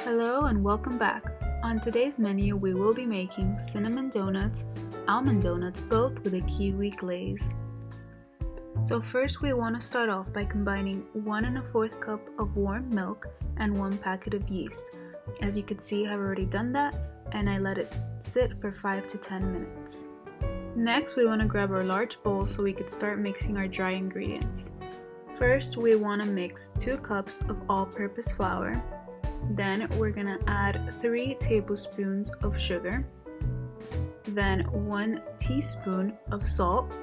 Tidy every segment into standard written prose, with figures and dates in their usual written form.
Hello and welcome back. On today's menu we will be making cinnamon donuts, almond donuts, both with a kiwi glaze. So first we want to start off by combining 1 1/4 cup of warm milk and 1 packet of yeast. As you can see, I've already done that and I let it sit for 5 to 10 minutes. Next we want to grab our large bowl so we could start mixing our dry ingredients. First we want to mix 2 cups of all-purpose flour. Then we're gonna add 3 tablespoons of sugar, then 1 teaspoon of salt,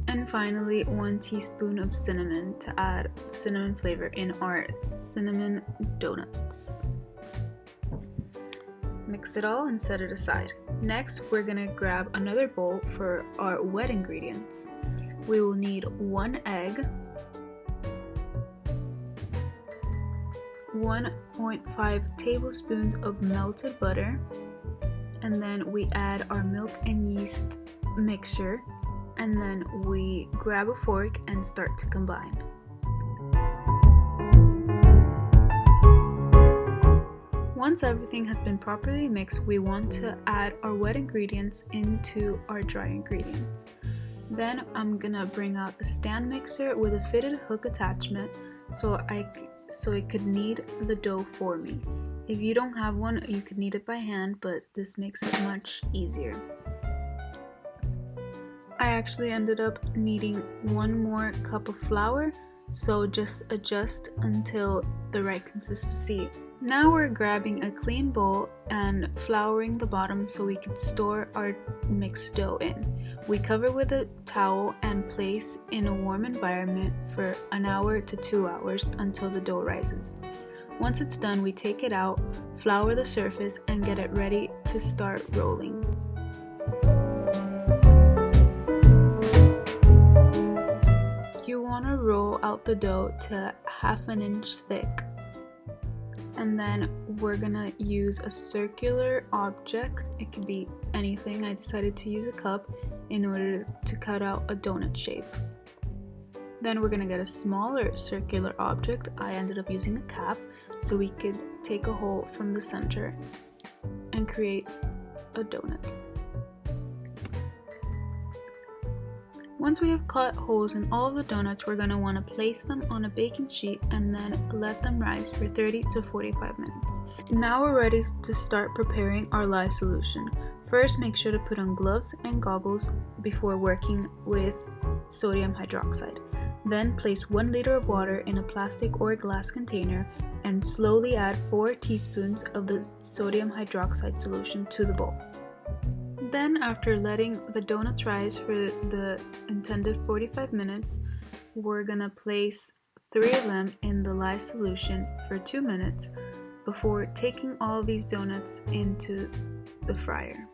and finally 1 teaspoon of cinnamon to add cinnamon flavor in our cinnamon donuts. Mix it all and set it aside. Next, we're gonna grab another bowl for our wet ingredients. We will need 1 egg, 1.5 tablespoons of melted butter, and then we add our milk and yeast mixture, and then we grab a fork and start to combine. Once everything has been properly mixed, we want to add our wet ingredients into our dry ingredients. Then I'm gonna bring out a stand mixer with a fitted hook attachment so it could knead the dough for me. If you don't have one, you could knead it by hand, but this makes it much easier. I actually ended up needing 1 more cup of flour, so just adjust until the right consistency. Now we're grabbing a clean bowl and flouring the bottom so we can store our mixed dough in. We cover with a towel and place in a warm environment for 1 hour to 2 hours until the dough rises. Once it's done, we take it out, flour the surface, and get it ready to start rolling. You want to roll out the dough to 1/2 inch thick. And then we're gonna use a circular object. It can be anything. I decided to use a cup in order to cut out a donut shape. Then we're gonna get a smaller circular object. I ended up using a cap so we could take a hole from the center and create a donut. Once we have cut holes in all of the donuts, we're going to want to place them on a baking sheet and then let them rise for 30 to 45 minutes. Now we're ready to start preparing our lye solution. First, make sure to put on gloves and goggles before working with sodium hydroxide. Then place 1 liter of water in a plastic or glass container and slowly add 4 teaspoons of the sodium hydroxide solution to the bowl. Then, after letting the donuts rise for the intended 45 minutes, we're gonna place 3 of them in the lye solution for 2 minutes before taking all of these donuts into the fryer.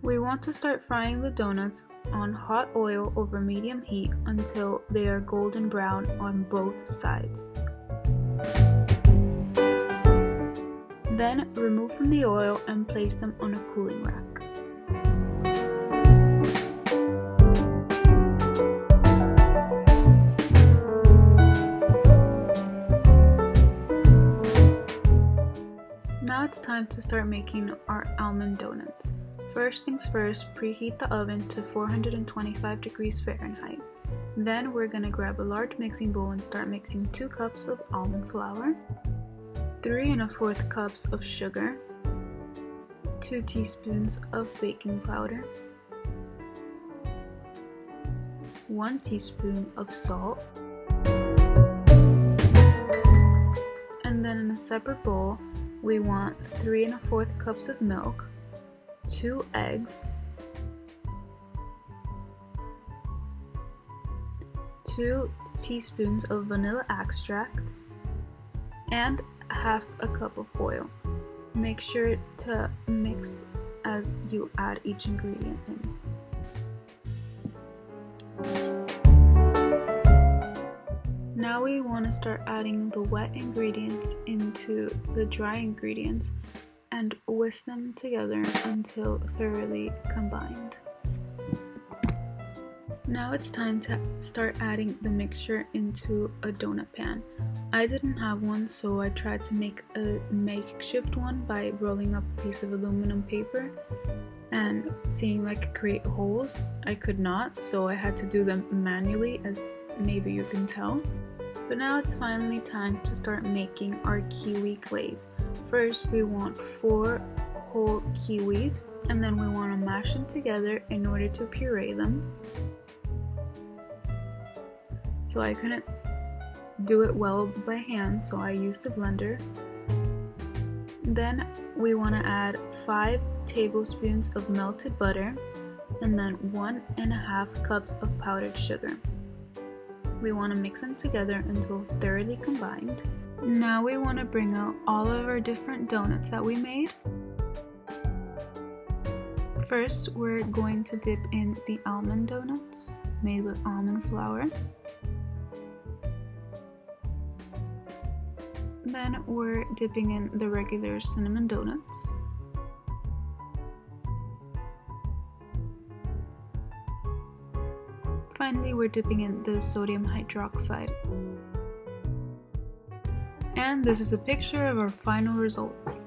We want to start frying the donuts on hot oil over medium heat until they are golden brown on both sides. Then remove from the oil and place them on a cooling rack. Now it's time to start making our almond donuts. First things first, preheat the oven to 425 degrees Fahrenheit. Then we're going to grab a large mixing bowl and start mixing 2 cups of almond flour, 3 1/4 cups of sugar, 2 teaspoons of baking powder, 1 teaspoon of salt, and then in a separate bowl we want 3 1/4 cups of milk, 2 eggs, 2 teaspoons of vanilla extract, and 1/2 cup of oil. Make sure to mix as you add each ingredient in. Now we want to start adding the wet ingredients into the dry ingredients and whisk them together until thoroughly combined. Now it's time to start adding the mixture into a donut pan. I didn't have one, so I tried to make a makeshift one by rolling up a piece of aluminum paper and seeing if I could create holes. I could not, so I had to do them manually, as maybe you can tell. But now it's finally time to start making our kiwi glaze. First, we want 4 whole kiwis, and then we want to mash them together in order to puree them. So I couldn't do it well by hand, so I used a blender. Then we want to add 5 tablespoons of melted butter and then 1.5 cups of powdered sugar. We want to mix them together until thoroughly combined. Now we want to bring out all of our different donuts that we made. First, we're going to dip in the almond donuts made with almond flour. Then we're dipping in the regular cinnamon donuts. Finally, we're dipping in the sodium hydroxide. And this is a picture of our final results.